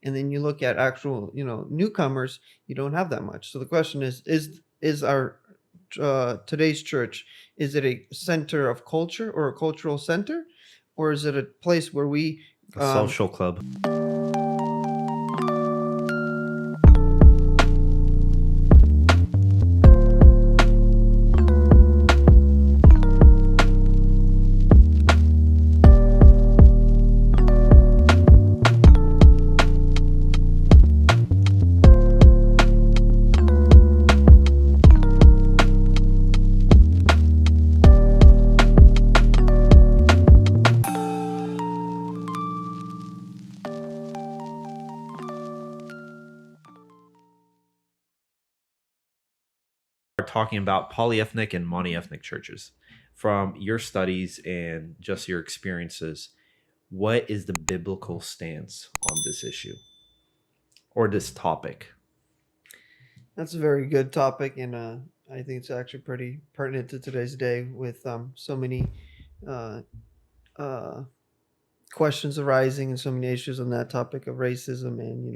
And then you look at actual, newcomers, you don't have that much. So the question is our today's church, is it a center of culture or a cultural center, or is it a place where we A social club. Are talking about polyethnic and monoethnic churches. From your studies and just your experiences, what is the biblical stance on this issue or this topic? That's a very good topic, and I think it's actually pretty pertinent to today's day with so many uh, uh, questions arising and so many issues on that topic of racism and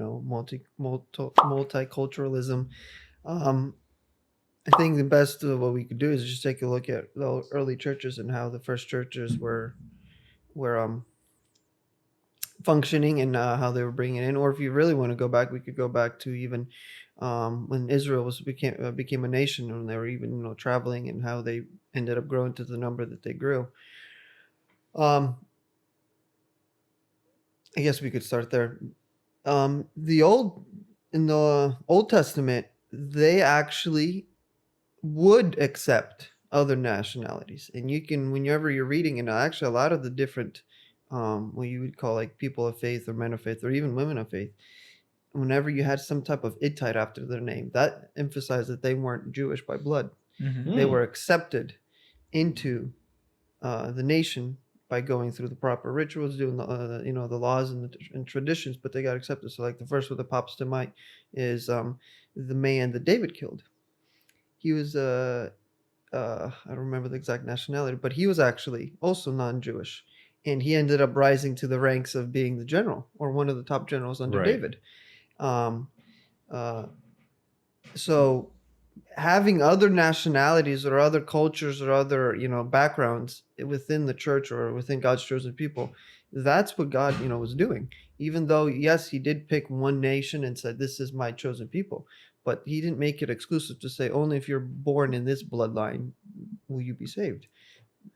multiculturalism. Um, I think the best of what we could do is just take a look at the early churches and how the first churches were functioning, and how they were bringing it in. Or if you really want to go back, we could go back to even when Israel became a nation, and they were even traveling, and how they ended up growing to the number that they grew. Um, I guess we could start there. The old In the Old Testament, they actually would accept other nationalities, and you can, whenever you're reading, and actually a lot of the different, what you would call like people of faith or men of faith or even women of faith, whenever you had some type of Ittite after their name, that emphasized that they weren't Jewish by blood. They were accepted into the nation by going through the proper rituals, doing the laws and traditions, but they got accepted. So like the first one that pops to mind is the man that David killed. He was I don't remember the exact nationality, but he was actually also non-Jewish, and he ended up rising to the ranks of being the general, or one of the top generals under Right. David. Um, uh, so having other nationalities or other cultures or other backgrounds within the church or within God's chosen people, that's what God was doing. Even though, yes, he did pick one nation and said, this is my chosen people, but he didn't make it exclusive to say only if you're born in this bloodline will you be saved.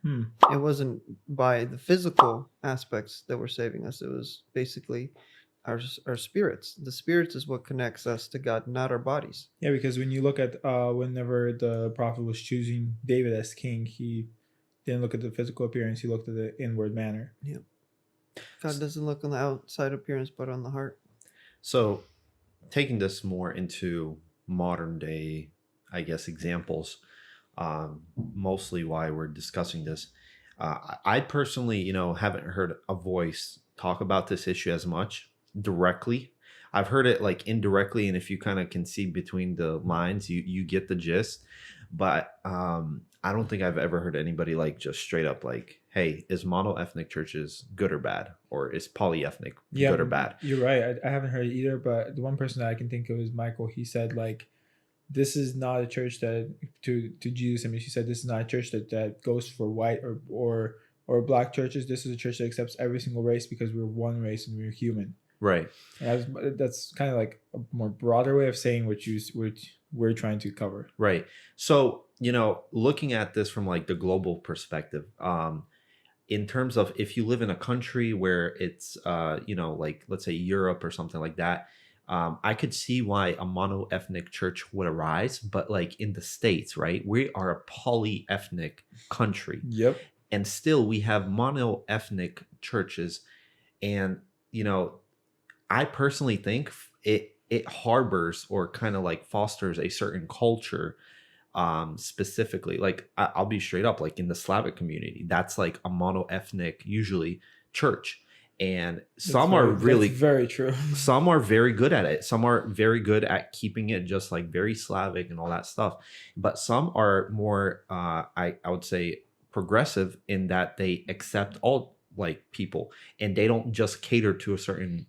It wasn't by the physical aspects that were saving us. It was basically our spirits. The spirits is what connects us to God, not our bodies. Yeah, because when you look at whenever the prophet was choosing David as king, he didn't look at the physical appearance; he looked at the inward manner. Yeah. God doesn't look on the outside appearance, but on the heart. So, taking this more into modern day, I guess, examples, mostly why we're discussing this. I personally, haven't heard a voice talk about this issue as much directly. I've heard it like indirectly, and if you kind of can see between the lines, you get the gist. But I don't think I've ever heard anybody like just straight up like, "Hey, is monoethnic churches good or bad, or is polyethnic good or bad?" You're right. I haven't heard it either, but the one person that I can think of is Michael. He said like, this is not a church that to Jesus. I mean, she said this is not a church that goes for white or black churches. This is a church that accepts every single race because we're one race and we're human. Right. And that's kind of like a more broader way of saying which we're trying to cover. Right. So, looking at this from like the global perspective, in terms of if you live in a country where it's, like let's say Europe or something like that, I could see why a monoethnic church would arise. But like in the States, right, we are a polyethnic country. Yep. And still we have monoethnic churches. And, I personally think it harbors or kind of like fosters a certain culture, specifically. Like I'll be straight up, like in the Slavic community, that's like a monoethnic usually church, and some are really very true. Some are very good at it. Some are very good at keeping it just like very Slavic and all that stuff, but some are more I would say progressive in that they accept all like people, and they don't just cater to a certain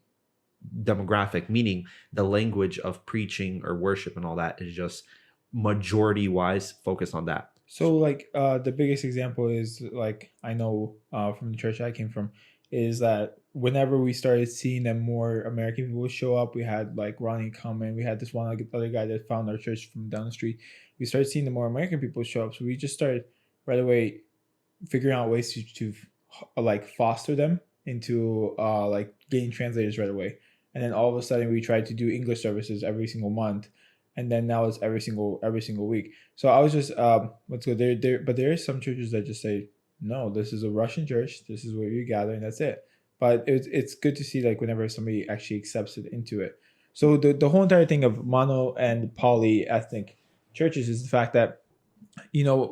demographic, meaning the language of preaching or worship and all that is just majority wise focused on that. So like the biggest example is like I know from the church I came from is that whenever we started seeing that more American people show up, we had like Ronnie come in, we had this one like, other guy that found our church from down the street. We started seeing the more American people show up, so we just started right away figuring out ways to like foster them into like getting translators right away. And then all of a sudden we tried to do English services every single month, and then now it's every single week. So I was just let's go there, but there are some churches that just say no, this is a Russian church, this is where you gather, and that's it. But it's good to see like whenever somebody actually accepts it into it. So the whole entire thing of mono and polyethnic churches is the fact that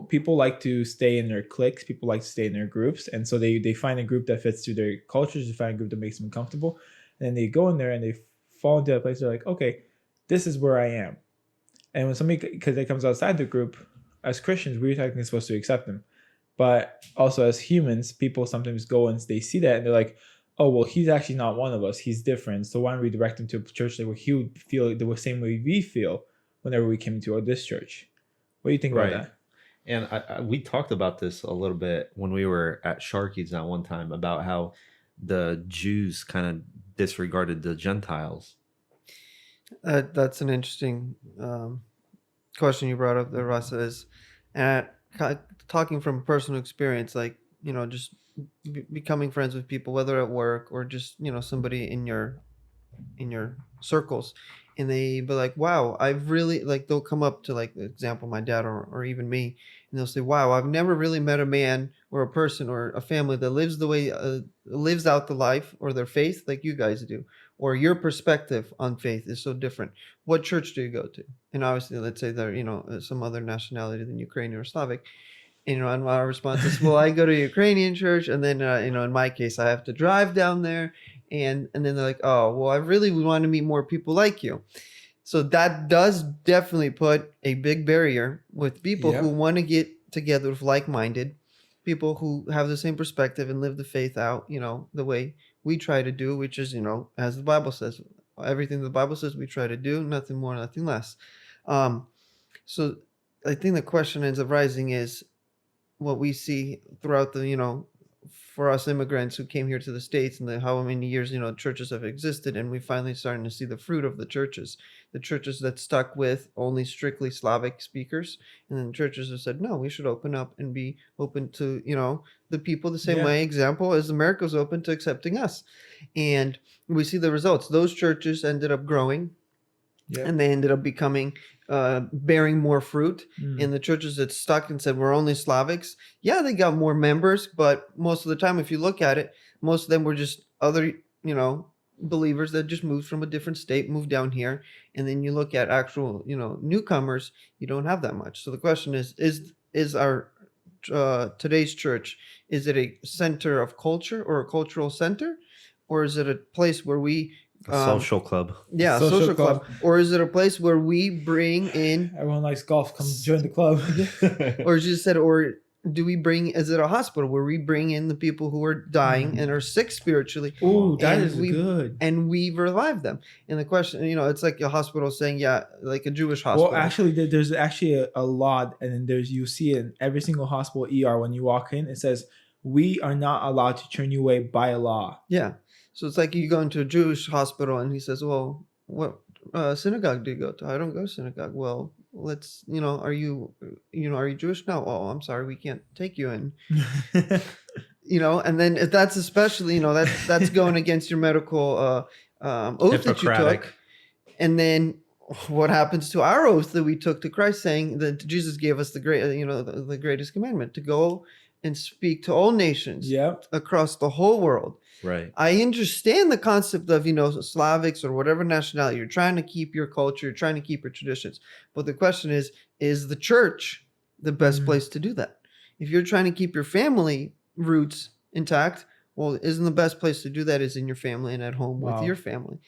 people like to stay in their cliques, people like to stay in their groups, and so they find a group that fits to their cultures, they find a group that makes them comfortable, and then they go in there and they fall into that place. They're like, okay, this is where I am. And when somebody, because it comes outside the group, as Christians, we're technically supposed to accept them. But also as humans, people sometimes go and they see that and they're like, oh, well, he's actually not one of us. He's different. So why don't we direct him to a church where he would feel the same way we feel whenever we came to this church? What do you think about that? And we talked about this a little bit when we were at Sharky's at one time about how the Jews kind of disregarded the Gentiles. That's an interesting question you brought up there, Rasa. Is talking from personal experience, like just becoming friends with people, whether at work or just somebody in your circles, and they be like, wow, I've really, like, they'll come up to, like, example, my dad or even me, and they'll say, wow, I've never really met a man or a person or a family that lives the way lives out the life or their faith like you guys do, or your perspective on faith is so different. What church do you go to? And obviously, let's say they're some other nationality than Ukrainian or Slavic. And my response is, well, I go to a Ukrainian church, and then in my case, I have to drive down there, and then they're like, oh, well, I really want to meet more people like you. So that does definitely put a big barrier with people who want to get together with like-minded people who have the same perspective and live the faith out, the way we try to do, which is, as the Bible says, everything the Bible says we try to do, nothing more, nothing less. So I think the question ends up rising is what we see throughout the, for us immigrants who came here to the States, and how many years, churches have existed, and we finally starting to see the fruit of the churches that stuck with only strictly Slavic speakers, and then churches have said, no, we should open up and be open to, the people the same way, example, as America was open to accepting us. And we see the results. Those churches ended up growing, and they ended up becoming bearing more fruit. And the churches that stuck and said we're only Slavics, they got more members, but most of the time, if you look at it, most of them were just other believers that just moved from a different state, moved down here. And then you look at actual newcomers, you don't have that much. So the question is our today's church, is it a center of culture or a cultural center, or is it a place where we social club? Yeah, social club. Or is it a place where we bring in everyone likes golf, come join the club? Or as you said, or do we bring, is it a hospital where we bring in the people who are dying and are sick spiritually? Oh, that is good. And we revive them. And the question, it's like a hospital saying, like a Jewish hospital. Well, actually, there's actually a lot, and then you see it in every single hospital ER when you walk in. It says, we are not allowed to turn you away by a law. Yeah. So it's like you go into a Jewish hospital and he says, well, what synagogue do you go to? I don't go to synagogue. Well, let's, are you Jewish? No. Oh, I'm sorry. We can't take you in. And then if that's especially, that's going against your medical oath that you took. And then what happens to our oath that we took to Christ, saying that Jesus gave us the greatest commandment, to go and speak to all nations across the whole world. Right. I understand the concept of, Slavics or whatever nationality. You're trying to keep your culture, you're trying to keep your traditions. But the question is the church the best place to do that? If you're trying to keep your family roots intact, well, isn't the best place to do that is in your family and at home with your family?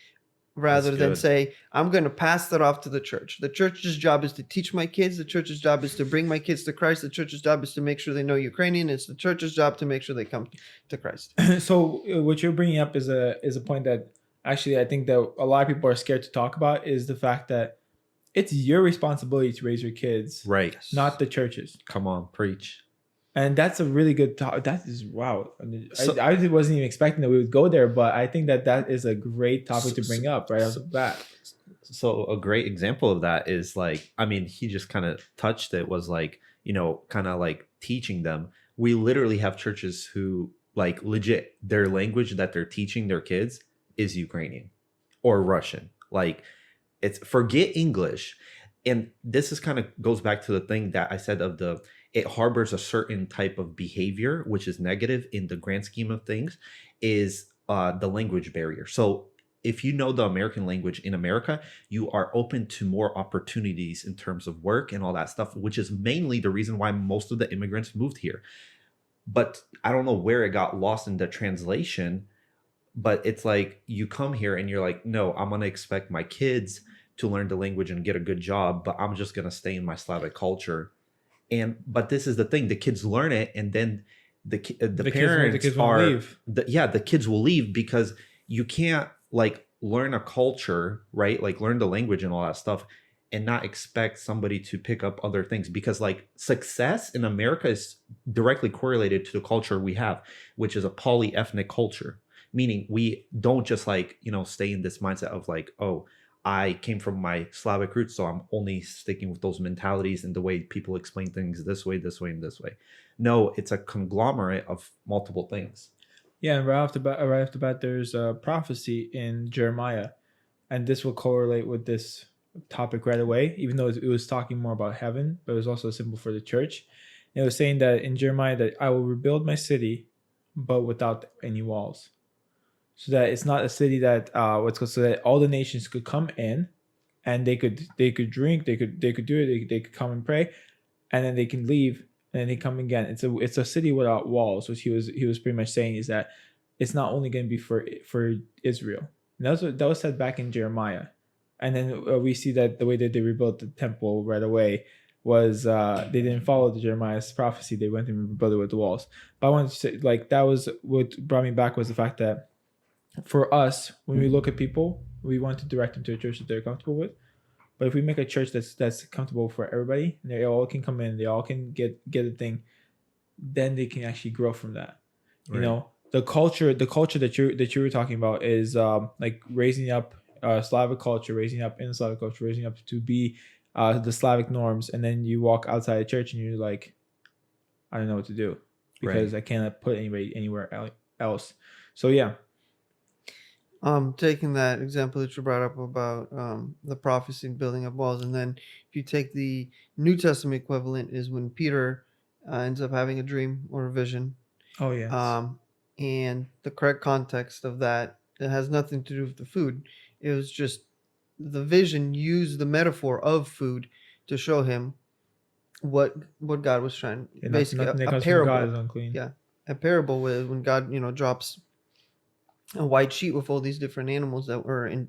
Rather than say, I'm going to pass that off to the church. The church's job is to teach my kids. The church's job is to bring my kids to Christ. The church's job is to make sure they know Ukrainian. It's the church's job to make sure they come to Christ. So what you're bringing up is a point that actually I think that a lot of people are scared to talk about is the fact that it's your responsibility to raise your kids, Right. not the churches. Come on, preach. And that's a really good topic. That is wow. So- I wasn't even expecting that we would go there, but I think that that is a great topic to bring up right off the bat. So a great example of that is like, I mean, he just kind of touched it, was like, you know, kind of like teaching them. We literally have churches who like legit their language that they're teaching their kids is Ukrainian or Russian. Like, it's forget English. And this is kind of goes back to the thing that I said of the, it harbors a certain type of behavior, which is negative in the grand scheme of things, is the language barrier. So if you know the American language in America, you are open to more opportunities in terms of work and all that stuff, which is mainly the reason why most of the immigrants moved here. But I don't know where it got lost in the translation, but it's like you come here and you're like, no, I'm going to expect my kids to learn the language and get a good job, but I'm just going to stay in my Slavic culture. But this is the thing, the kids learn it, and then the parents the kids will leave because you can't like learn a culture, right? Like learn the language and all that stuff and not expect somebody to pick up other things, because like success in America is directly correlated to the culture we have, which is a polyethnic culture, meaning we don't just like, you know, stay in this mindset of like, oh, I came from my Slavic roots, so I'm only sticking with those mentalities and the way people explain things this way, and this way. No, it's a conglomerate of multiple things. Yeah, and right off the bat, there's a prophecy in Jeremiah, and this will correlate with this topic right away. Even though it was talking more about heaven, but it was also a symbol for the church. And it was saying that in Jeremiah that I will rebuild my city, but without any walls. So that it's not a city that so that all the nations could come in, and they could drink, they could do it, they could come and pray, and then they can leave, and then they come again. It's a city without walls, which he was pretty much saying is that it's not only going to be for Israel. And that was said back in Jeremiah, and then we see that the way that they rebuilt the temple right away was they didn't follow the Jeremiah's prophecy. They went and rebuilt it with the walls. But I wanted to say, like, that was what brought me back, was the fact that for us, when we look at people, we want to direct them to a church that they're comfortable with. But if we make a church that's comfortable for everybody, and they all can come in, they all can get a thing, then they can actually grow from that. Right. You know, the culture that you were talking about is like raising up Slavic culture, raising up in Slavic culture, raising up to be the Slavic norms, and then you walk outside the church and you're like, I don't know what to do because I cannot put anybody anywhere else. So yeah. Taking that example that you brought up about the prophecy and building up walls, and then if you take the New Testament equivalent, is when Peter ends up having a dream or a vision. Oh yes. And the correct context of that, it has nothing to do with the food. It was just the vision used the metaphor of food to show him what God was trying. Basically, a parable. God is unclean. Yeah, a parable with when God drops a white sheet with all these different animals that were in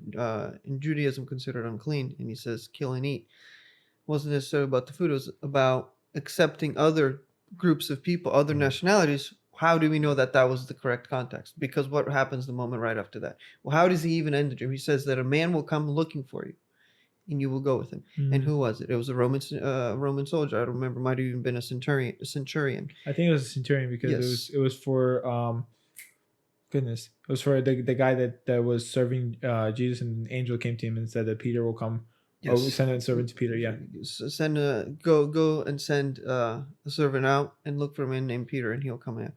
Judaism considered unclean, and he says kill and eat. It wasn't necessarily about the food. It was about accepting other groups of people, other nationalities. How do we know that was the correct context? Because what happens the moment right after that? Well, how does he even end the dream? He says that a man will come looking for you, and you will go with him. And who was it? It was a Roman soldier. I don't remember. Might have even been a centurion. I think it was a centurion because it was for goodness. It was for the guy that was serving Jesus, and an angel came to him and said that Peter will come. Yes. Oh, send a servant to Peter. Yeah. Go and send a servant out and look for a man named Peter, and he'll come in.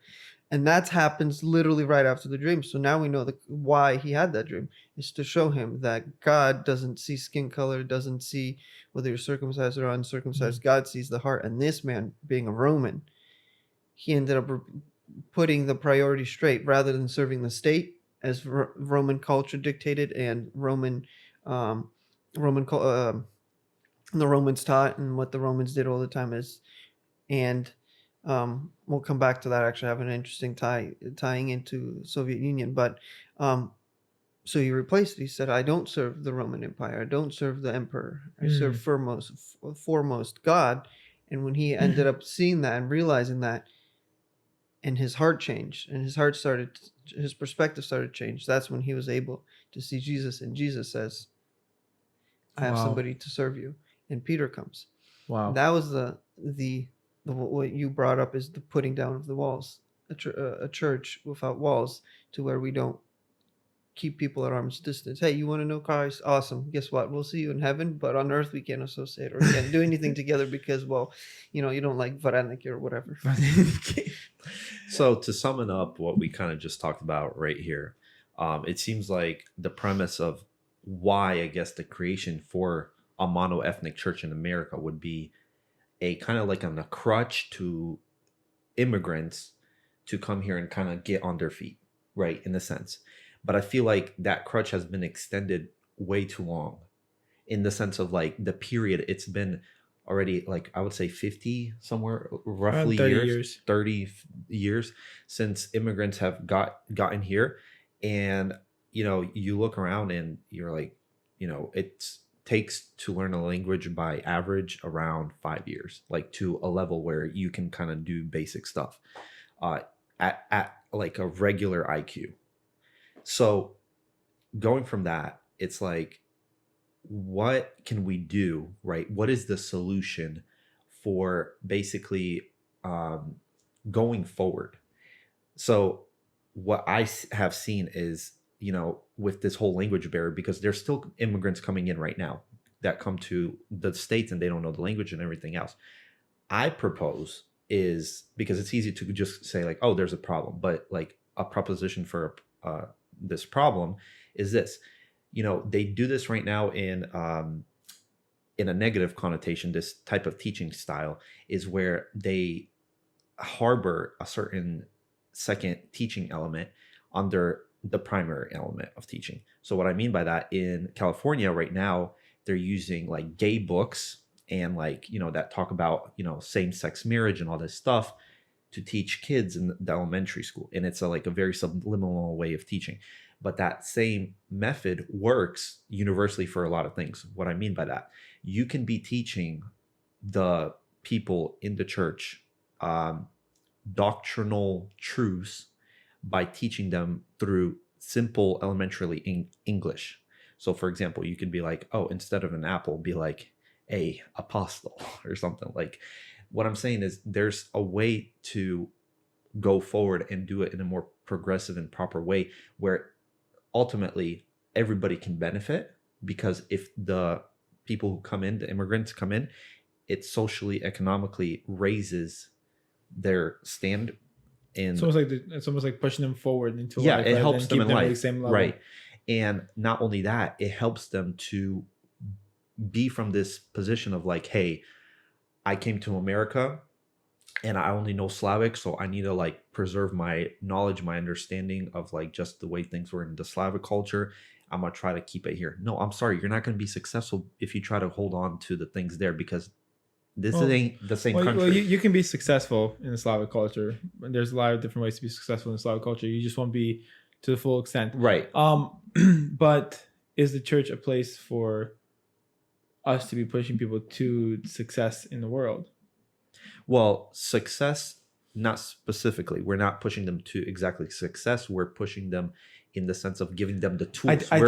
And that happens literally right after the dream. So now we know why he had that dream. Is to show him that God doesn't see skin color, doesn't see whether you're circumcised or uncircumcised. God sees the heart. And this man, being a Roman, he ended up putting the priority straight rather than serving the state as Roman culture dictated and the Romans taught, and what the Romans did all the time is, and we'll come back to that. Actually, have an interesting tying into Soviet Union, but so he replaced it. He said, "I don't serve the Roman Empire. I don't serve the emperor. I serve foremost God." And when he ended up seeing that and realizing that, and his heart changed, and his perspective started to change, that's when he was able to see Jesus, and Jesus says, I have Wow. somebody to serve you. And Peter comes. Wow. That was the what you brought up is the putting down of the walls. A church without walls, to where we don't keep people at arm's distance. Hey, you want to know Christ? Awesome. Guess what? We'll see you in heaven, but on earth we can't associate or can't do anything together because, well, you don't like Vyhopen or whatever. So to sum it up, what we kind of just talked about right here, it seems like the premise of why, I guess, the creation for a monoethnic church in America would be a kind of like a crutch to immigrants to come here and kind of get on their feet, right, in a sense. But I feel like that crutch has been extended way too long, in the sense of like the period it's been already, like I would say 50 somewhere roughly 30 years since immigrants have gotten here. And you look around and you're like, it takes to learn a language by average around 5 years, like to a level where you can kind of do basic stuff at like a regular IQ. So going from that, it's like, what can we do, right? What is the solution for basically going forward? So what I have seen is, with this whole language barrier, because there's still immigrants coming in right now that come to the States and they don't know the language and everything else. I propose is, because it's easy to just say like, oh, there's a problem, but like a proposition for this problem is this. They do this right now in a negative connotation. This type of teaching style is where they harbor a certain second teaching element under the primary element of teaching. So what I mean by that, in California right now, they're using like gay books and like, that talk about, same-sex marriage and all this stuff to teach kids in the elementary school. And it's like a very subliminal way of teaching. But that same method works universally for a lot of things. What I mean by that, you can be teaching the people in the church doctrinal truths by teaching them through simple elementary English. So for example, you could be like, oh, instead of an apple, be like a apostle or something. Like, what I'm saying is there's a way to go forward and do it in a more progressive and proper way where ultimately everybody can benefit, because if the people who come in, the immigrants come in, it socially, economically raises their stand. And it's almost like pushing them forward into life. It helps them in life, the same level. Right? And not only that, it helps them to be from this position of like, hey, I came to America and I only know Slavic, so I need to like preserve my knowledge, my understanding of like just the way things were in the Slavic culture. I'm gonna try to keep it here. No, I'm sorry, you're not gonna be successful if you try to hold on to the things there, because this ain't the same country. Well, you can be successful in the Slavic culture. There's a lot of different ways to be successful in the Slavic culture. You just won't be to the full extent. Right. But is the church a place for us to be pushing people to success in the world? Well, success, not specifically. We're not pushing them to exactly success. We're pushing them in the sense of giving them the tools. I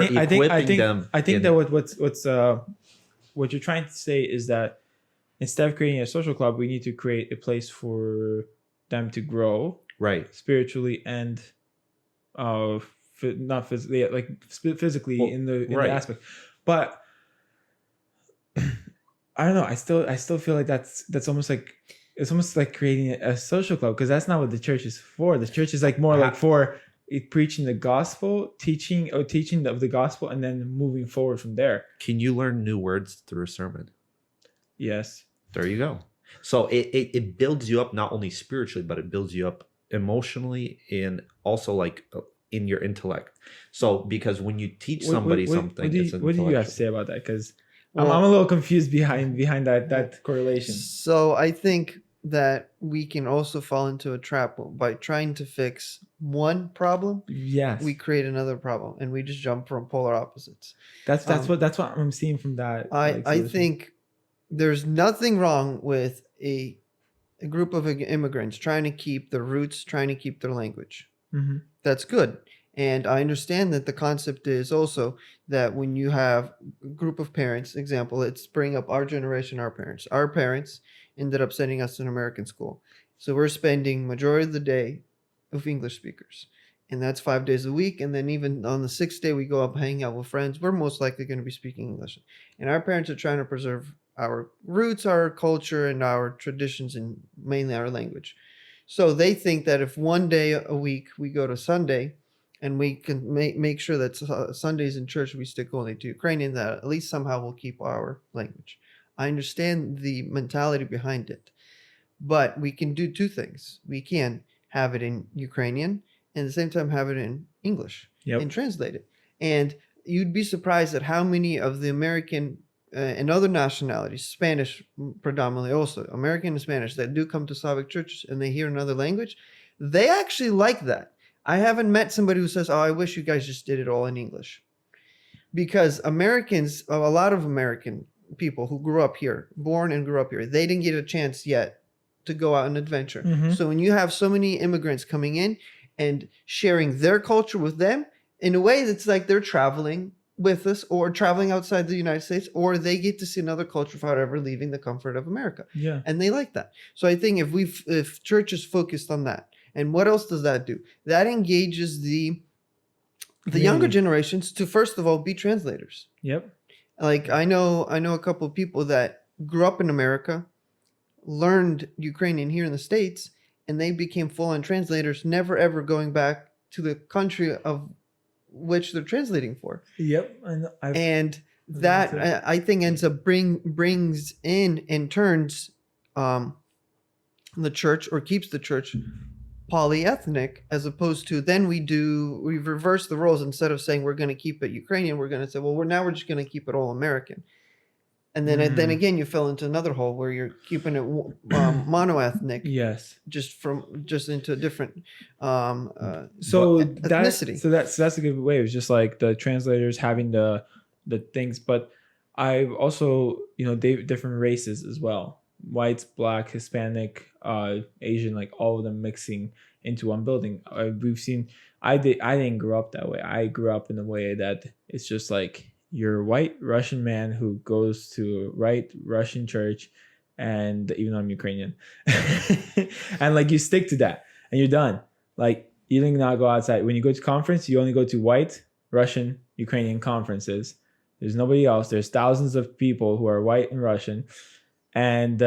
think that what you're trying to say is that instead of creating a social club, we need to create a place for them to grow, right, spiritually and not physically, like physically, well, in the aspect. But I don't know. I still feel like that's almost like, it's almost like creating a social club, because that's not what the church is for. The church is like more like for preaching the gospel, teaching of the gospel, and then moving forward from there. Can you learn new words through a sermon? Yes. There you go. So it builds you up not only spiritually, but it builds you up emotionally and also like in your intellect. So because when you teach somebody something, what do you have to say about that? Because I'm a little confused behind that correlation. So I think that we can also fall into a trap by trying to fix one problem. Yes, we create another problem, and we just jump from polar opposites. That's what I'm seeing from that. I think there's nothing wrong with a group of immigrants trying to keep their roots, trying to keep their language. Mm-hmm. That's good. And I understand that the concept is also that when you have a group of parents, example, let's bring up our generation, our parents. Our parents ended up sending us to an American school. So we're spending majority of the day with English speakers. And that's 5 days a week. And then even on the sixth day we go up hanging out with friends, we're most likely going to be speaking English. And our parents are trying to preserve our roots, our culture, and our traditions, and mainly our language. So they think that if one day a week we go to Sunday and we can make sure that Sundays in church we stick only to Ukrainian, that at least somehow we'll keep our language. I understand the mentality behind it, but we can do two things. We can have it in Ukrainian and at the same time have it in English and translate it. And you'd be surprised at how many of the American and other nationalities, Spanish predominantly also, American and Spanish, that do come to Slavic churches and they hear another language, they actually like that. I haven't met somebody who says, "Oh, I wish you guys just did it all in English." Because Americans, a lot of American people who grew up here, born and grew up here, they didn't get a chance yet to go out and adventure. Mhm. So when you have so many immigrants coming in and sharing their culture with them, in a way, it's like they're traveling with us or traveling outside the United States, or they get to see another culture without ever leaving the comfort of America. Yeah. And they like that. So I think if church is focused on that, and what else does that do? That engages the younger Community. generations to first of all be translators. Yep. Like I know a couple of people that grew up in America, learned Ukrainian here in the States, and they became full-on translators, never ever going back to the country of which they're translating for. Yep. And that I think ends up brings in and turns the church, or keeps the church polyethnic, as opposed to then we reverse the roles. Instead of saying we're going to keep it Ukrainian, we're going to say, well, we're just going to keep it all American. And then again, you fell into another hole where you're keeping it monoethnic. Yes. Just into a different So ethnicity. That's a good way. It was just like the translators having the things, but I've also different races as well: whites, black, Hispanic, Asian, like all of them mixing into one building. We've seen. I didn't grow up that way. I grew up in a way that it's just like you're a white Russian man who goes to white Russian church, and even though I'm Ukrainian, and like you stick to that, and you're done. Like you do not go outside. When you go to conference, you only go to white Russian Ukrainian conferences. There's nobody else. There's thousands of people who are white and Russian. And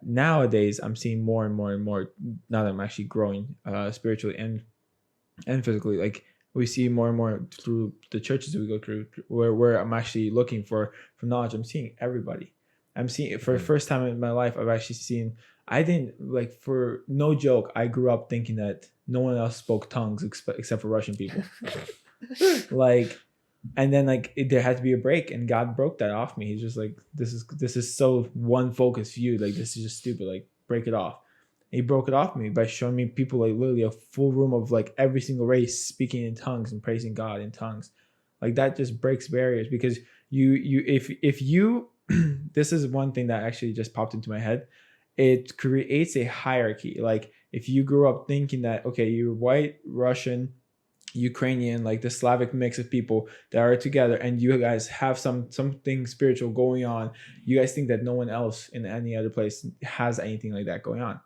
nowadays, I'm seeing more and more and more. Now that I'm actually growing spiritually and physically, like we see more and more through the churches that we go through, where I'm actually looking for knowledge. I'm seeing everybody. I'm seeing for the first time in my life. I've actually seen. I didn't like, for no joke, I grew up thinking that no one else spoke tongues except for Russian people. Like. And then there had to be a break, and God broke that off me. He's just like, this is so one focused view. Like, this is just stupid. Like, break it off. And he broke it off me by showing me people, like literally a full room of like every single race speaking in tongues and praising God in tongues. Like that just breaks barriers, because if you this is one thing that actually just popped into my head. It creates a hierarchy. Like if you grew up thinking that, okay, you're white, Russian, Ukrainian, like the Slavic mix of people that are together, and you guys have something spiritual going on, you guys think that no one else in any other place has anything like that going on.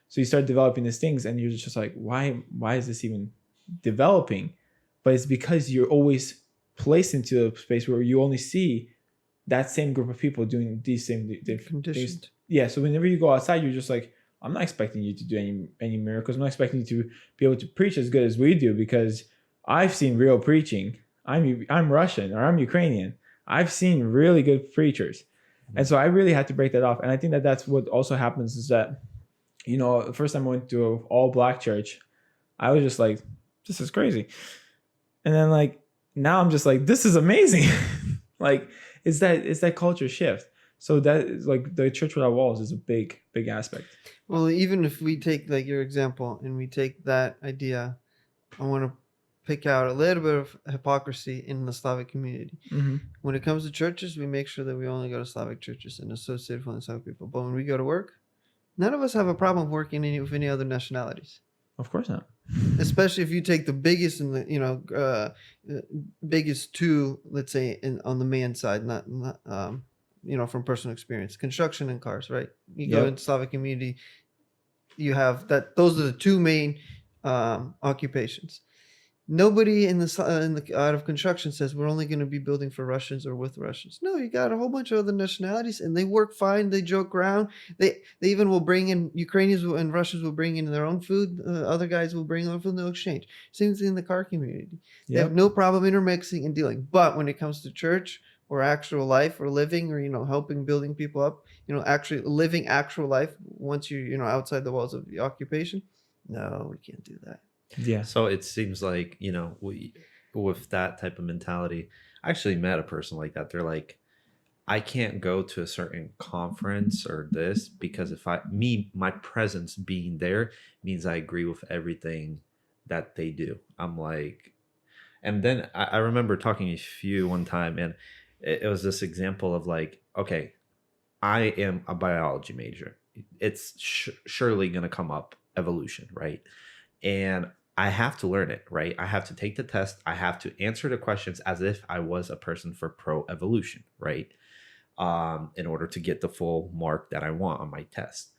So you start developing these things, and you're just like, why is this even developing? But it's because you're always placed into a space where you only see that same group of people doing these same things. Yeah, so whenever you go outside, you're just like, I'm not expecting you to do any miracles. I'm not expecting you to be able to preach as good as we do, because I've seen real preaching. I'm Russian, or I'm Ukrainian. I've seen really good preachers. And so I really had to break that off. And I think that that's what also happens is that, the first time I went to an all black church, I was just like, this is crazy. And then like, now I'm just like, this is amazing. Like it's that culture shift. So that is like the church without walls is a big aspect. Well, even if we take like your example and we take that idea, I want to pick out a little bit of hypocrisy in the Slavic community. Mm-hmm. When it comes to churches, we make sure that we only go to Slavic churches and associate with Slavic people. But when we go to work, none of us have a problem working with any other nationalities. Of course not. especially if you take the biggest and the biggest two, let's say, on the man side, not from personal experience, construction and cars, right? You go Yep. into Slavic community, you have that. Those are the two main occupations. Nobody in the out of construction says we're only going to be building for Russians or with Russians. No, you got a whole bunch of other nationalities, and they work fine. They joke around. They even will bring in Ukrainians and Russians will bring in their own food. Other guys will bring their own food. They'll exchange. Same thing in the car community. They have Yep. no problem intermixing and dealing. But when it comes to church or actual life or living or helping building people up, actually living actual life once you're outside the walls of the occupation, no, we can't do that. Yeah. So it seems like, with that type of mentality, I actually met a person like that. They're like, I can't go to a certain conference or this because my presence being there means I agree with everything that they do. I'm like, and then I remember talking to you one time, and it was this example of like, okay, I am a biology major. It's surely going to come up evolution, right? And I have to learn it, right? I have to take the test. I have to answer the questions as if I was a person for pro evolution, right? In order to get the full mark that I want on my test.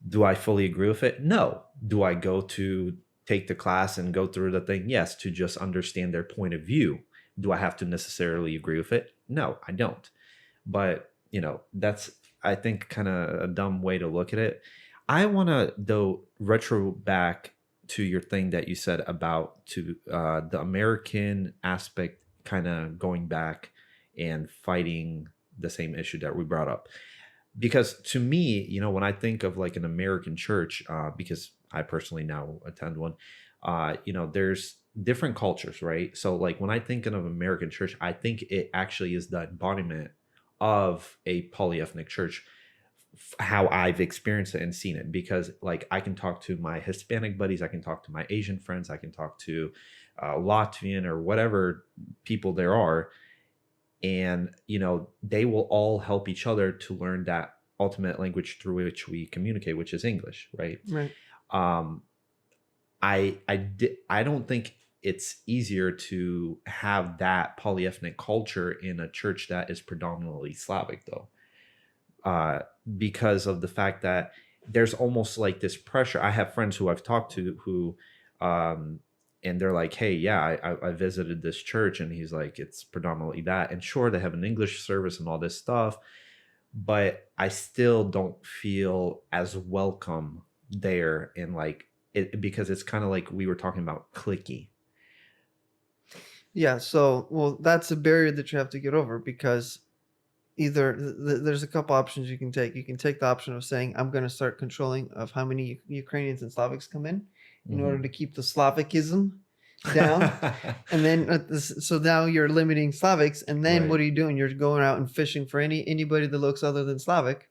Do I fully agree with it? No. Do I go to take the class and go through the thing? Yes, to just understand their point of view. Do I have to necessarily agree with it? No, I don't. But, that's, I think, kind of a dumb way to look at it. I want to, though, retro back to your thing that you said about the American aspect, kind of going back and fighting the same issue that we brought up. Because to me, when I think of like an American church, because I personally now attend one, there's different cultures, right? So like when I think of American church, I think it actually is the embodiment of a polyethnic church, how I've experienced it and seen it. Because like I can talk to my Hispanic buddies, I can talk to my Asian friends, I can talk to Latvian or whatever people there are, and they will all help each other to learn that ultimate language through which we communicate, which is English, right? Right. I don't think it's easier to have that polyethnic culture in a church that is predominantly Slavic, though, because of the fact that there's almost like this pressure. I have friends who I've talked to who, and they're like, hey, yeah, I visited this church, and he's like, it's predominantly that. And sure, they have an English service and all this stuff, but I still don't feel as welcome there in like it, because it's kind of like we were talking about cliquey. Yeah, so well, that's a barrier that you have to get over because either there's a couple options you can take. You can take the option of saying I'm going to start controlling of how many Ukrainians and Slavics come in order to keep the Slavicism down, and then so now you're limiting Slavics, and then what are you doing? You're going out and fishing for anybody that looks other than Slavic,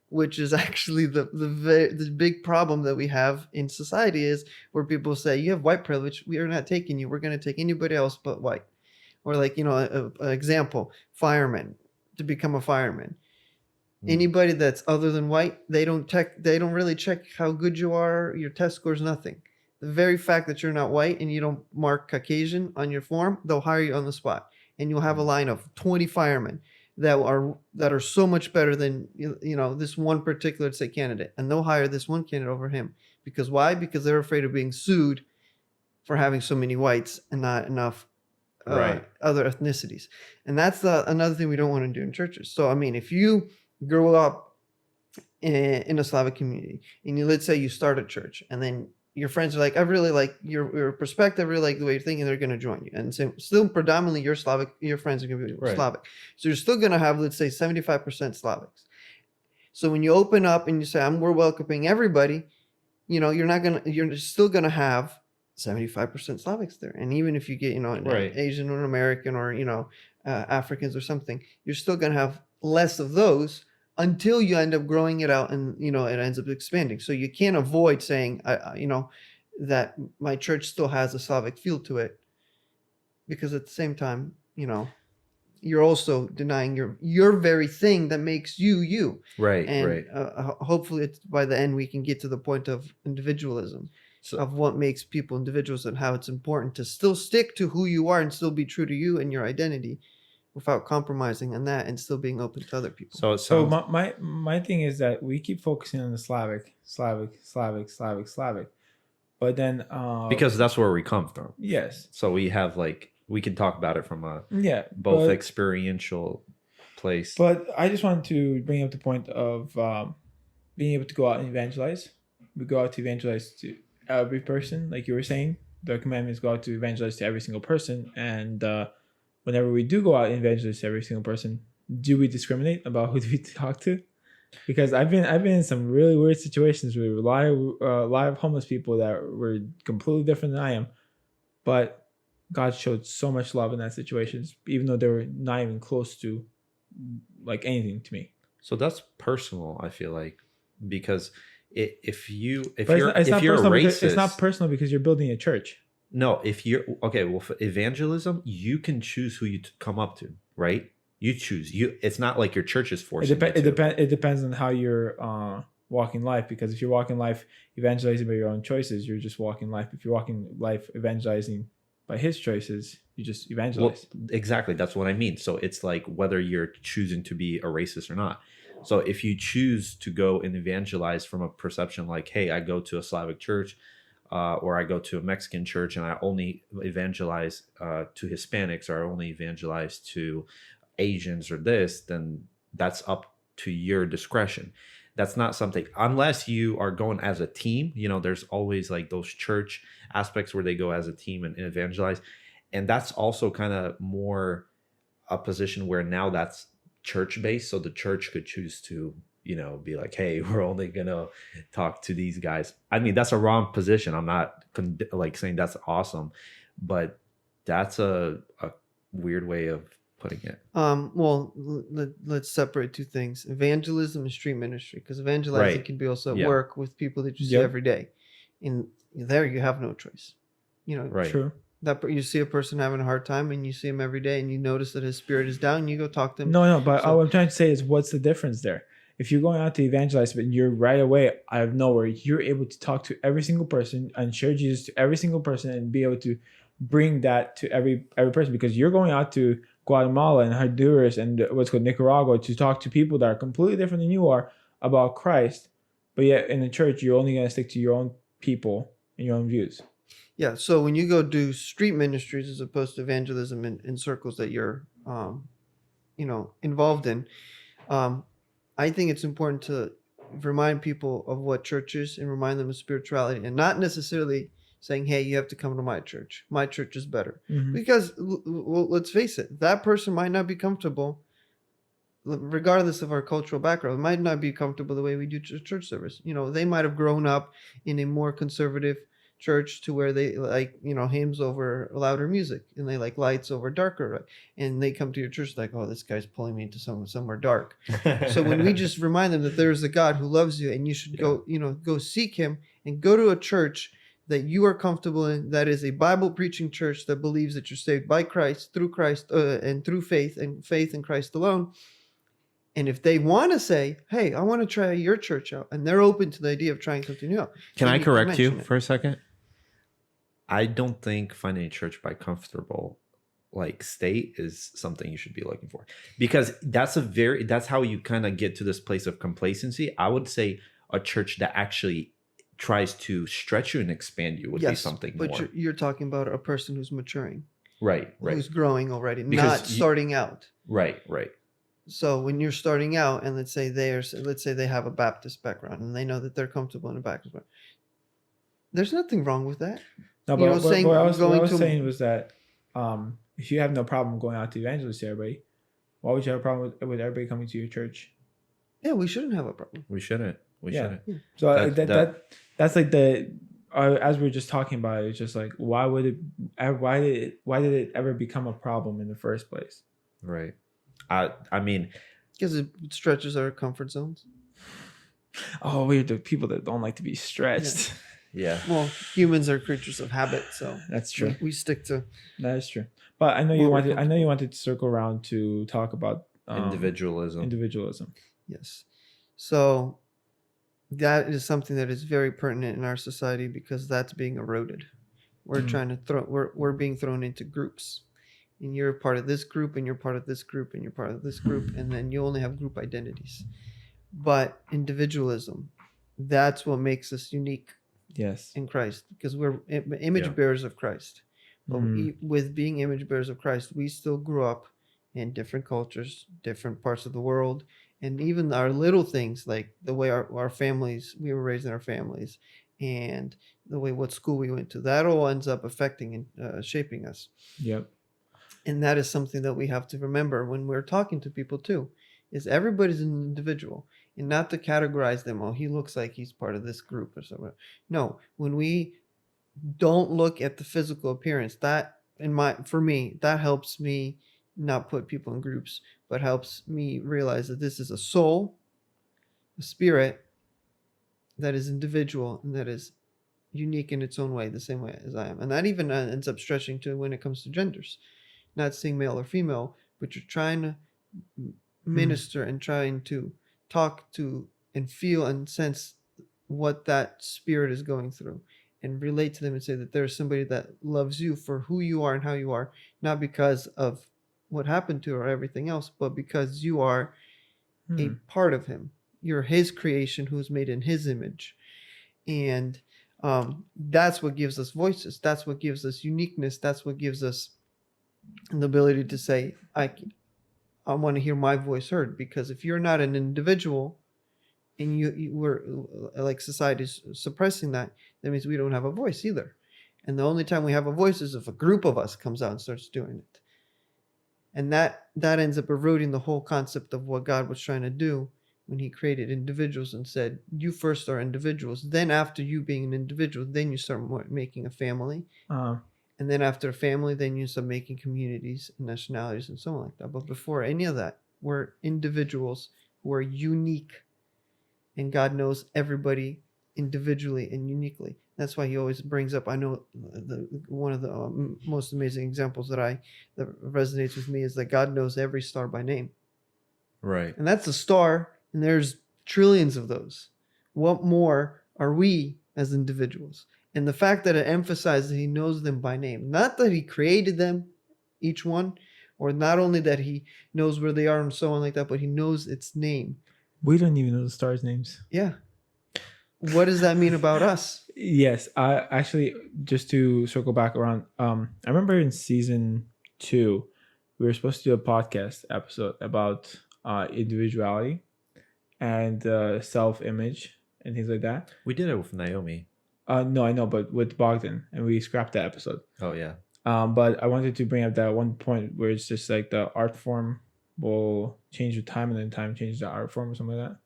which is actually the big problem that we have in society, is where people say you have white privilege, we are not taking you, we're going to take anybody else but white. Or like an example, firemen, to become a fireman, anybody that's other than white, they don't really check how good you are, your test scores, nothing. The very fact that you're not white and you don't mark Caucasian on your form, they'll hire you on the spot, and you'll have a line of 20 firemen that are so much better than this one particular, say, candidate, and they'll hire this one candidate over him. Because why? Because they're afraid of being sued for having so many whites and not enough other ethnicities. And that's another thing we don't want to do in churches. So I mean, if you grow up in a Slavic community and let's say you start a church, and then your friends are like, I really like your perspective, I really like the way you're thinking, they're going to join you. And so still predominantly you're Slavic, your friends are going to be Slavic. So you're still going to have, let's say, 75% Slavics. So when you open up and you say, we're welcoming everybody, you're still going to have 75% Slavics there. And even if you get, an Asian or an American or, Africans or something, you're still going to have less of those until you end up growing it out and, it ends up expanding. So you can't avoid saying, that my church still has a Slavic feel to it, because at the same time, you're also denying your very thing that makes you. Right. And hopefully by the end we can get to the point of individualism. So of what makes people individuals and how it's important to still stick to who you are and still be true to you and your identity without compromising on that and still being open to other people. so it So sounds my thing is that we keep focusing on the Slavic, but then because that's where we come from. yes, So we have like we can talk about it from a yeah, both but, experiential place. but I just wanted to bring up the point of being able to go out and evangelize. We go out to evangelize to every person, like you were saying. The commandments go out to evangelize to every single person, and whenever we do go out and evangelize to every single person, do we discriminate about who do we talk to? Because I've been in some really weird situations with a lot of homeless people that were completely different than I am, but God showed so much love in that situations, even though they were not even close to like anything to me. So that's personal, I feel like, because if you're personal a because, racist, it's not personal because you're building a church. no, if you're okay, well, for evangelism, you can choose who you come up to, right? You choose. It's not like your church is forcing you to. It depends on how you're walking life. Because if you're walking life evangelizing by your own choices, you're just walking life. If you're walking life evangelizing by His choices, you just evangelize. Well, exactly. That's what I mean. So it's like whether you're choosing to be a racist or not. So if you choose to go and evangelize from a perception like, hey, I go to a Slavic church, or I go to a Mexican church and I only evangelize to Hispanics, or I only evangelize to Asians or this, then that's up to your discretion. That's not something, unless you are going as a team, there's always like those church aspects where they go as a team and evangelize. And that's also kind of more a position where now that's church based. So the church could choose to, be like, hey, we're only going to talk to these guys. I mean, that's a wrong position. I'm not like saying that's awesome, but that's a weird way of putting it. Well, let's separate two things: evangelism and street ministry. Because evangelizing Right. can be also at Yeah. work with people that you see Yep. every day. And there, you have no choice. Right. True. That you see a person having a hard time, and you see him every day, and you notice that his spirit is down. You go talk to him. No, but So- what I'm trying to say is, what's the difference there? If you're going out to evangelize, but you're right away out of nowhere, you're able to talk to every single person and share Jesus to every single person, and be able to bring that to every person, because you're going out to Guatemala and Honduras and what's called Nicaragua to talk to people that are completely different than you are about Christ, but yet in the church you're only going to stick to your own people and your own views. Yeah. So when you go do street ministries as opposed to evangelism in circles that you're, involved in, I think it's important to remind people of what church is and remind them of spirituality, and not necessarily saying, hey, you have to come to my church. My church is better. Mhm. Because let's face it, that person might not be comfortable, regardless of our cultural background, might not be comfortable the way we do church service. They might have grown up in a more conservative church to where they like, hymns over louder music, and they like lights over darker. Right? And they come to your church like, oh, this guy's pulling me into somewhere dark. So when we just remind them that there is a God who loves you, and you should go seek Him, and go to a church that you are comfortable in, that is a Bible preaching church that believes that you're saved by Christ, through Christ, and through faith in Christ alone. And if they want to say, hey, I want to try your church out, and they're open to the idea of trying something new out. Can I correct you mention it. for a second? I don't think finding a church by comfortable like state is something you should be looking for, because that's how you kind of get to this place of complacency. I would say a church that actually tries to stretch you and expand you would be something but more. you're talking about a person who's maturing, Right. who's growing already, Because not starting out. Right. So when you're starting out, and let's say they have a Baptist background, and they know that they're comfortable in a Baptist background, there's nothing wrong with that. No, but what I was saying was that if you have no problem going out to evangelize to everybody, why would you have a problem with everybody coming to your church? Yeah, we shouldn't have a problem. We shouldn't. Yeah. So that's like the as we were just talking about it, it's just like why did it ever become a problem in the first place? Right. I mean, because it stretches our comfort zones. Oh, we're the people that don't like to be stretched. Yeah. Well, humans are creatures of habit, so that's true. We stick to. That is true. But I know you wanted to circle around to talk about individualism. Individualism. Yes. So that is something that is very pertinent in our society because that's being eroded. We're Mm. trying to we're being thrown into groups. And you're part of this group and you're part of this group and you're part of this group and then you only have group identities. But individualism, that's what makes us unique Yes. in Christ because we're image Yeah. bearers of Christ. But Mm. with being image bearers of Christ, we still grew up in different cultures, different parts of the world, and even our little things like the way our families, we were raised in our families, and the way what school we went to, that all ends up affecting and shaping us. Yep. And that is something that we have to remember when we're talking to people too, is everybody's an individual and not to categorize them. Oh, he looks like he's part of this group or something. No, when we don't look at the physical appearance, that for me, that helps me not put people in groups, but helps me realize that this is a soul, a spirit that is individual and that is unique in its own way, the same way as I am. And that even ends up stretching to when it comes to genders, not seeing male or female, but you're trying to minister and trying to talk to and feel and sense what that spirit is going through and relate to them and say that there's somebody that loves you for who you are and how you are, not because of what happened to you or everything else, but because you are a part of him. You're his creation who's made in his image. And that's what gives us voices. That's what gives us uniqueness. That's what gives us the ability to say, I want to hear my voice heard. Because if you're not an individual and you were like society's suppressing that means we don't have a voice either. And the only time we have a voice is if a group of us comes out and starts doing it. And that ends up eroding the whole concept of what God was trying to do when he created individuals and said, you first are individuals. Then after you being an individual, then you start making a family. And then after a family, then you start making communities and nationalities and so on like that. But before any of that, we're individuals who are unique. And God knows everybody individually and uniquely. That's why he always brings up, I know one of the most amazing examples that resonates with me is that God knows every star by name. Right. And that's a star, and there's trillions of those. What more are we as individuals? And the fact that it emphasizes he knows them by name, not that he created them, each one, or not only that he knows where they are and so on like that, but he knows its name. We don't even know the stars' names. Yeah. What does that mean about us? Yes, I actually, just to circle back around, I remember in season 2, we were supposed to do a podcast episode about individuality and self-image and things like that. We did it with Naomi. No, I know, but with Bogdan, and we scrapped that episode. Oh yeah. But I wanted to bring up that one point where it's just like the art form will change with time, and then time changes the art form or something like that.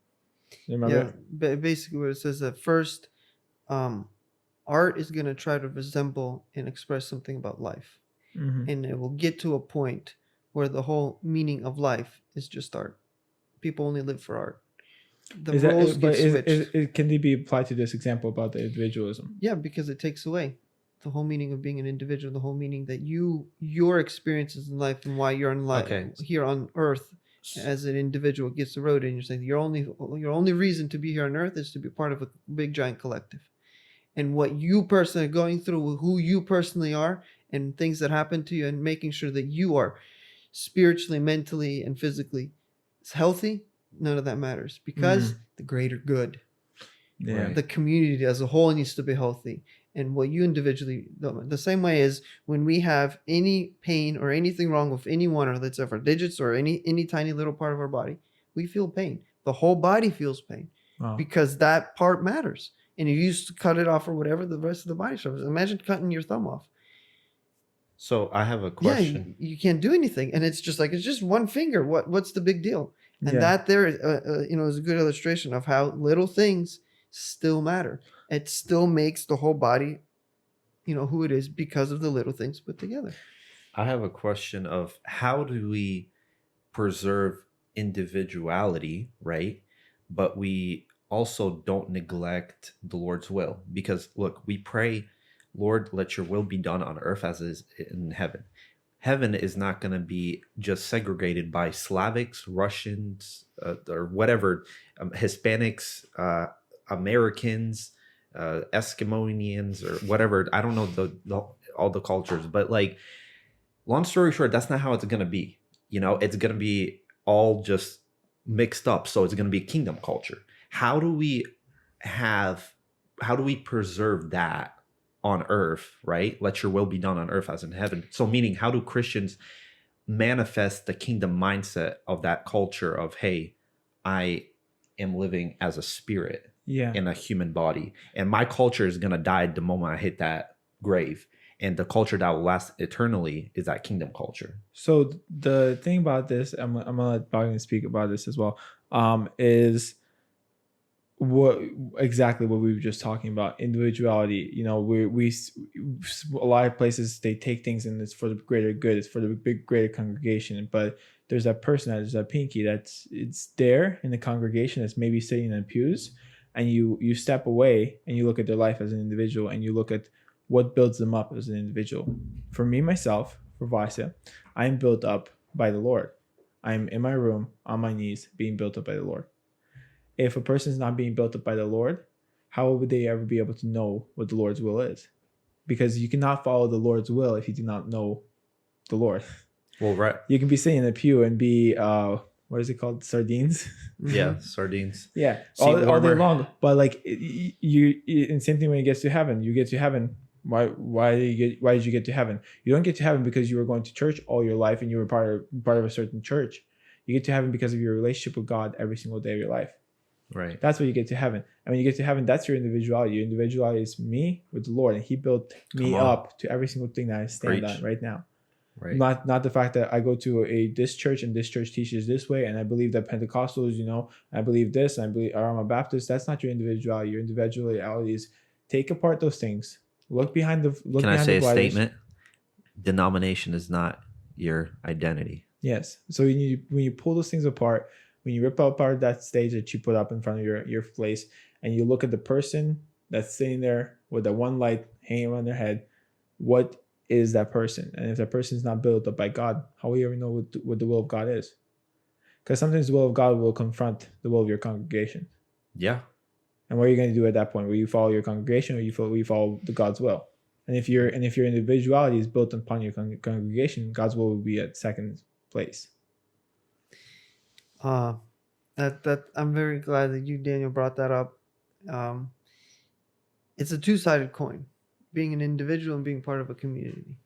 You remember? Yeah, basically what it says that first, art is going to try to resemble and express something about life. Mm-hmm. And it will get to a point where the whole meaning of life is just art. People only live for art. The roles get switched. Can they be applied to this example about the individualism? Yeah, because it takes away the whole meaning of being an individual, the whole meaning that your experiences in life and why you're in life here on earth as an individual gets eroded, and you're saying your only reason to be here on earth is to be part of a big giant collective. And what you personally are going through, who you personally are, and things that happen to you, and making sure that you are spiritually, mentally, and physically healthy, none of that matters because the greater good. Yeah. The community as a whole needs to be healthy. And what you individually, the same way is when we have any pain or anything wrong with any one, or let's say our digits or any tiny little part of our body, we feel pain. The whole body feels pain because that part matters. And if you used to cut it off or whatever, the rest of the body suffers. Imagine cutting your thumb off. So I have a question. Yeah, you can't do anything. And it's just one finger. What's the big deal? And that there is, is a good illustration of how little things still matter. It still makes the whole body, who it is because of the little things put together. I have a question of how do we preserve individuality, right? But we also don't neglect the Lord's will. Because look, we pray, Lord, let your will be done on earth as is in heaven. Heaven is not going to be just segregated by Slavics, Russians, or whatever, Hispanics, Americans, Eskimonians, or whatever. I don't know all the cultures, but like, long story short, that's not how it's gonna be. It's gonna be all just mixed up. So it's gonna be kingdom culture. How do we preserve that on earth, right? Let your will be done on earth as in heaven. So meaning, how do Christians manifest the kingdom mindset of that culture of, hey, I am living as a spirit in a human body, and my culture is going to die the moment I hit that grave, and the culture that will last eternally is that kingdom culture. So the thing about this, I'm gonna let Bogdan speak about this as well, is what exactly what we were just talking about, individuality. We a lot of places, they take things and it's for the greater good, it's for the big greater congregation, but there's that person, there's that pinky it's there in the congregation that's maybe sitting in the pews, and you step away and you look at their life as an individual, and you look at what builds them up as an individual. For me, myself, for Vasya, I'm built up by the Lord. I'm in my room on my knees being built up by the Lord. If a person is not being built up by the Lord, how would they ever be able to know what the Lord's will is? Because you cannot follow the Lord's will if you do not know the Lord. Well, right. You can be sitting in a pew and be, what is it called? Sardines? Yeah, sardines. Yeah, all day long. But like, and same thing when it gets to heaven. You get to heaven. Why did you get to heaven? You don't get to heaven because you were going to church all your life and you were part of a certain church. You get to heaven because of your relationship with God every single day of your life. Right. That's what you get to heaven. And when you get to heaven, that's your individuality. Your individuality is me with the Lord, and He built me up to every single thing that I stand on right now. Right. Not the fact that I go to this church and this church teaches this way, and I believe that Pentecostals, I believe this, and I believe, or I'm a Baptist. That's not your individuality. Your individuality is take apart those things. Look behind the. Can I say a statement? Denomination is not your identity. Yes. So when you pull those things apart, when you rip apart that stage that you put up in front of your place, and you look at the person that's sitting there with the one light hanging around their head, what is that person? And if that person is not built up by God, how will you ever know what the will of God is? Because sometimes the will of God will confront the will of your congregation. Yeah. And what are you going to do at that point? Will you follow your congregation, or will you follow the God's will? And if your individuality is built upon your congregation, God's will be at second place. That I'm very glad that you, Daniel, brought that up. It's a two-sided coin, being an individual and being part of a community.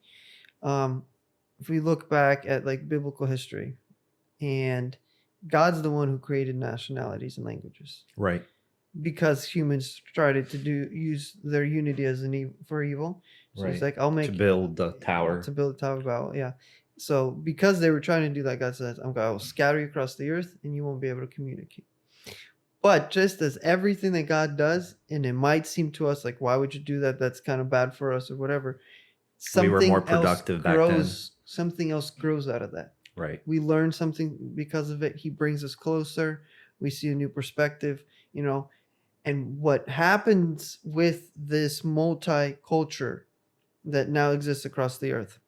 If we look back at like biblical history, and God's the one who created nationalities and languages, right? Because humans started to use their unity as for evil. So He's like, I'll make to build the tower. To build a tower of Babel, yeah. So because they were trying to do that, God says, I will scatter you across the earth and you won't be able to communicate. But just as everything that God does, and it might seem to us like, why would you do that? That's kind of bad for us or whatever. We were more productive back then. Something else grows out of that. Right. We learn something because of it. He brings us closer. We see a new perspective, And what happens with this multiculture that now exists across the earth?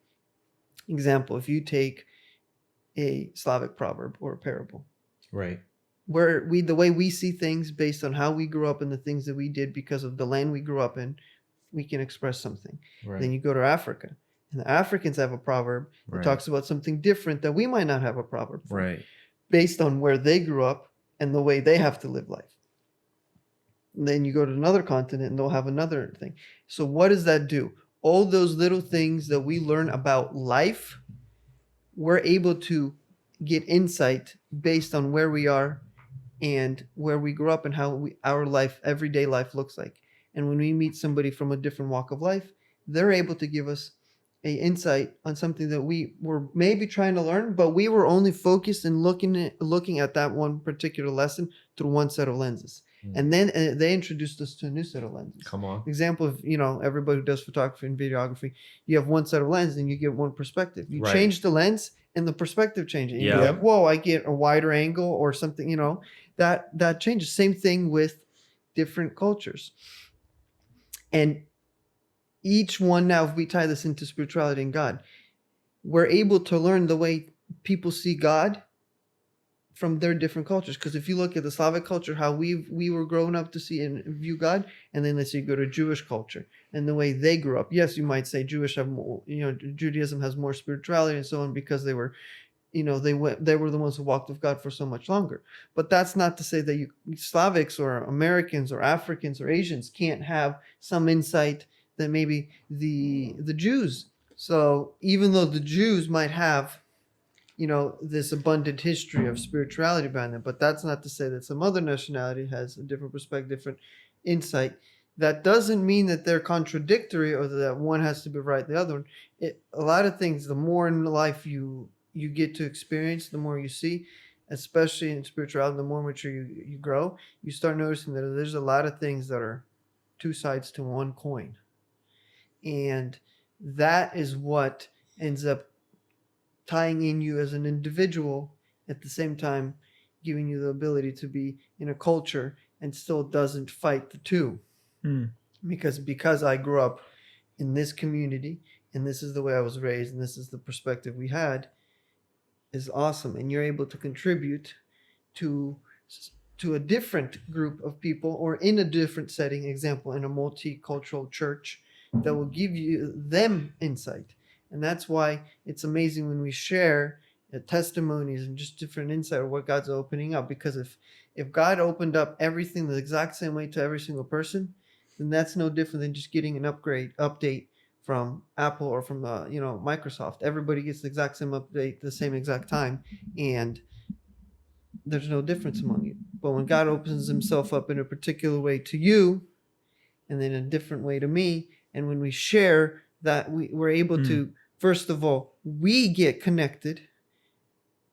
Example, if you take a Slavic proverb or a parable, right, where the way we see things based on how we grew up and the things that we did because of the land we grew up in, we can express something. Right. Then you go to Africa, and the Africans have a proverb that talks about something different that we might not have a proverb for, right, based on where they grew up and the way they have to live life. And then you go to another continent and they'll have another thing. So what does that do? All those little things that we learn about life, we're able to get insight based on where we are and where we grew up and how our life, everyday life, looks like. And when we meet somebody from a different walk of life, they're able to give us an insight on something that we were maybe trying to learn, but we were only focused and looking at that one particular lesson through one set of lenses. And then they introduced us to a new set of lenses. Come on. Example of, everybody who does photography and videography, you have one set of lenses and you get one perspective. You change the lens and the perspective changes. Yeah. You're like, whoa, I get a wider angle or something, that changes. Same thing with different cultures. And each one now, if we tie this into spirituality and God, we're able to learn the way people see God from their different cultures. Because if you look at the Slavic culture, how we were growing up to see and view God, and then let's say you go to Jewish culture and the way they grew up. Yes, you might say Jewish have more, Judaism has more spirituality and so on because they were, they were the ones who walked with God for so much longer. But that's not to say that Slavics or Americans or Africans or Asians can't have some insight that maybe the Jews. So even though the Jews might have this abundant history of spirituality behind them, but that's not to say that some other nationality has a different perspective, different insight. That doesn't mean that they're contradictory or that one has to be right, the other one. A lot of things, the more in life you get to experience, the more you see, especially in spirituality, the more mature you grow, you start noticing that there's a lot of things that are two sides to one coin. And that is what ends up tying in you as an individual, at the same time giving you the ability to be in a culture and still doesn't fight the two. Because I grew up in this community and this is the way I was raised and this is the perspective we had, is awesome. And you're able to contribute to a different group of people or in a different setting, example, in a multicultural church, that will give you them insight. And that's why it's amazing when we share testimonies and just different insight of what God's opening up. Because if God opened up everything the exact same way to every single person, then that's no different than just getting an update from Apple or from Microsoft. Everybody gets the exact same update the same exact time, and there's no difference among you. But when God opens himself up in a particular way to you, and then a different way to me, and when we share that, we're able to, first of all, we get connected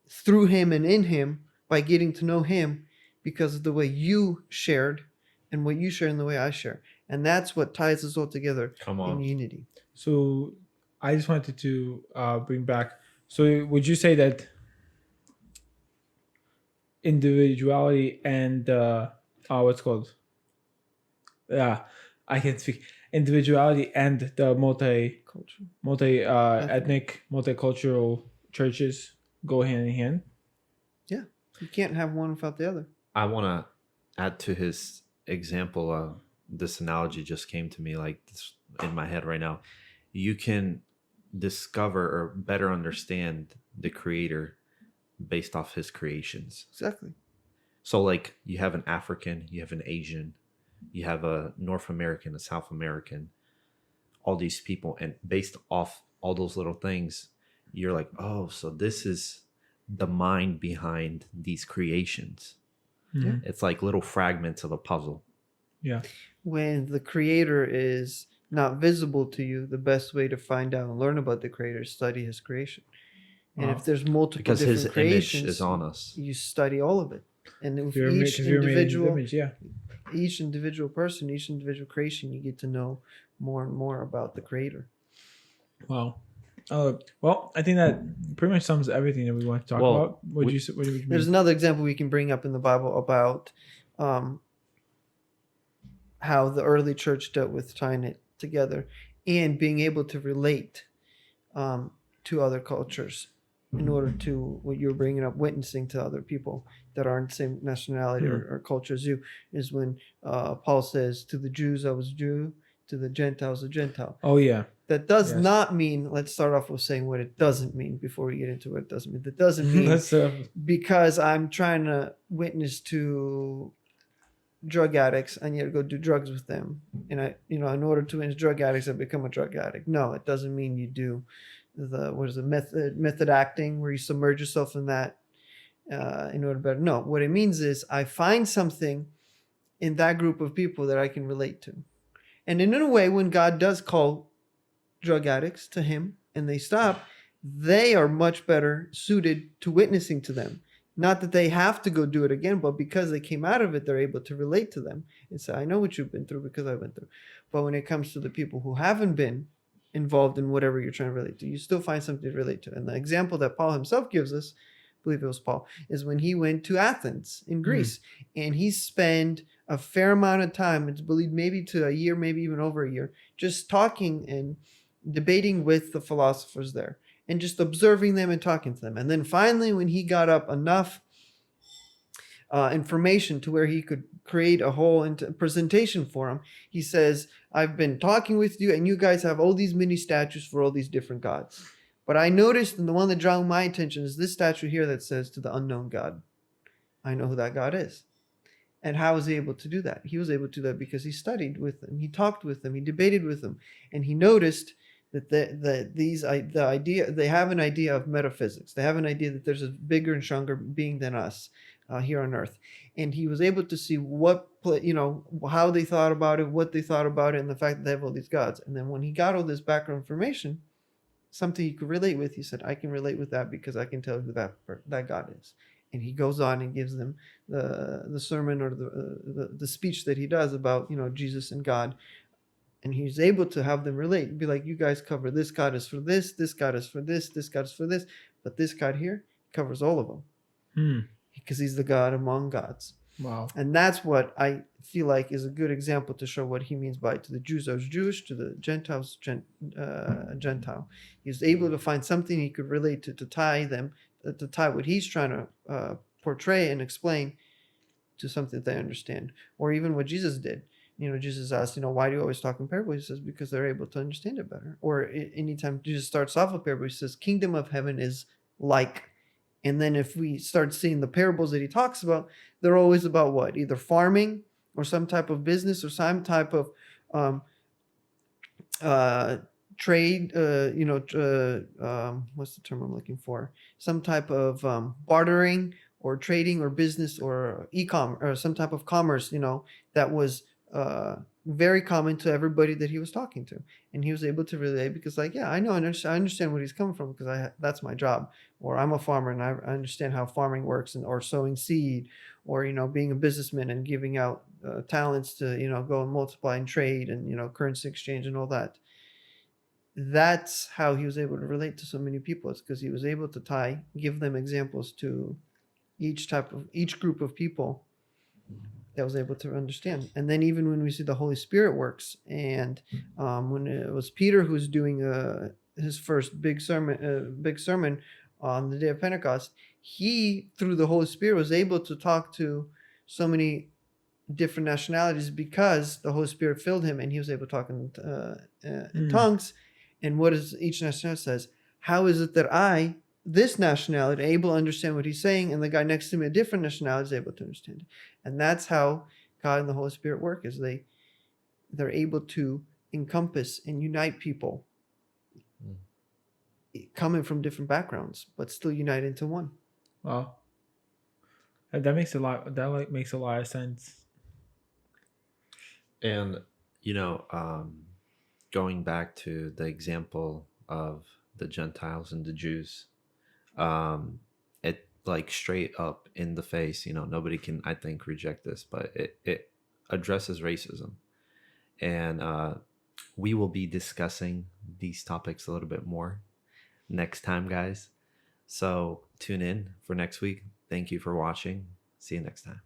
through him and in him by getting to know him because of the way you shared and what you share and the way I share. And that's what ties us all together in unity. So I just wanted to bring back. So would you say that individuality and what's called? Yeah, I can speak. Individuality and the ethnic, multicultural churches go hand in hand? Yeah, you can't have one without the other. I want to add to his example. This analogy just came to me like this in my head right now. You can discover or better understand the creator based off his creations. Exactly. So like you have an African, you have an Asian, you have a North American, a South American, all these people, and based off all those little things, you're like, oh, so this is the mind behind these creations. Yeah. It's like little fragments of a puzzle. Yeah. When the creator is not visible to you, the best way to find out and learn about the creator is study his creation. And if there's multiple because different his creations, image is on us, you study all of it. And with each individual person, each individual creation, you get to know more and more about the creator. Wow. Well, I think that pretty much sums everything that we want to talk about. What would you mean? There's another example we can bring up in the Bible about how the early church dealt with tying it together and being able to relate to other cultures in order to, what you were bringing up, witnessing to other people that aren't the same nationality or culture as you, is when Paul says, to the Jews I was Jew, to the Gentiles a Gentile. Oh, yeah. That does not mean, let's start off with saying what it doesn't mean before we get into what it doesn't mean. That doesn't mean because I'm trying to witness to drug addicts, I need to go do drugs with them. And in order to witness drug addicts, I become a drug addict. No, it doesn't mean you do method acting where you submerge yourself in that in order to better. No, what it means is I find something in that group of people that I can relate to. And in a way, when God does call drug addicts to him and they stop, they are much better suited to witnessing to them. Not that they have to go do it again, but because they came out of it, they're able to relate to them and say, I know what you've been through because I've been through. But when it comes to the people who haven't been involved in whatever you're trying to relate to, you still find something to relate to. And the example that Paul himself gives us, I believe it was Paul, is when he went to Athens in Greece and he spent a fair amount of time, it's believed maybe to a year, maybe even over a year, just talking and debating with the philosophers there and just observing them and talking to them. And then finally, when he got up enough information to where he could create a whole presentation for him. He says, I've been talking with you, and you guys have all these mini statues for all these different gods. But I noticed, and the one that drew my attention is this statue here that says to the unknown God. I know who that God is. And how was he able to do that? He was able to do that because he studied with them, he talked with them, he debated with them, and he noticed that the idea, they have an idea of metaphysics. They have an idea that there's a bigger and stronger being than us here on Earth, and he was able to see how they thought about it, what they thought about it, and the fact that they have all these gods. And then when he got all this background information, something he could relate with, he said, I can relate with that because I can tell who that God is. And he goes on and gives them the sermon or the speech that he does about Jesus and God, and he's able to have them relate and be like, you guys cover this God is for this God is for this God is for this, but this God here covers all of them because he's the God among gods. Wow. And that's what I feel like is a good example to show what he means by to the Jews I was Jewish, to the Gentiles Gentile. He was able to find something he could relate to tie them, to tie what he's trying to portray and explain to something that they understand. Or even what Jesus did. Jesus asked, why do you always talk in parables? He says, because they're able to understand it better. Or anytime Jesus starts off a parable, he says, kingdom of heaven is like. And then if we start seeing the parables that he talks about, they're always about what? Either farming or some type of business or some type of trade, what's the term I'm looking for? Some type of bartering or trading or business or e-commerce or some type of commerce, that was very common to everybody that he was talking to. And he was able to relate because I understand where he's coming from because that's my job. Or I'm a farmer and I understand how farming works, or sowing seed, or, being a businessman and giving out talents to, go and multiply and trade and, currency exchange and all that. That's how he was able to relate to so many people. It's because he was able to give them examples to each group of people that was able to understand. And then even when we see the Holy Spirit works, and when it was Peter who was doing his first big sermon on the day of Pentecost, he, through the Holy Spirit, was able to talk to so many different nationalities because the Holy Spirit filled him, and he was able to talk in tongues. And what is each nationality says? How is it that this nationality, able to understand what he's saying, and the guy next to me, a different nationality, is able to understand it? And that's how God and the Holy Spirit work, is they're able to encompass and unite people coming from different backgrounds, but still unite into one. Wow. That makes a lot of sense. And going back to the example of the Gentiles and the Jews, it like straight up in the face, nobody can, I think, reject this, but it addresses racism. And we will be discussing these topics a little bit more next time, guys. So tune in for next week. Thank you for watching. See you next time.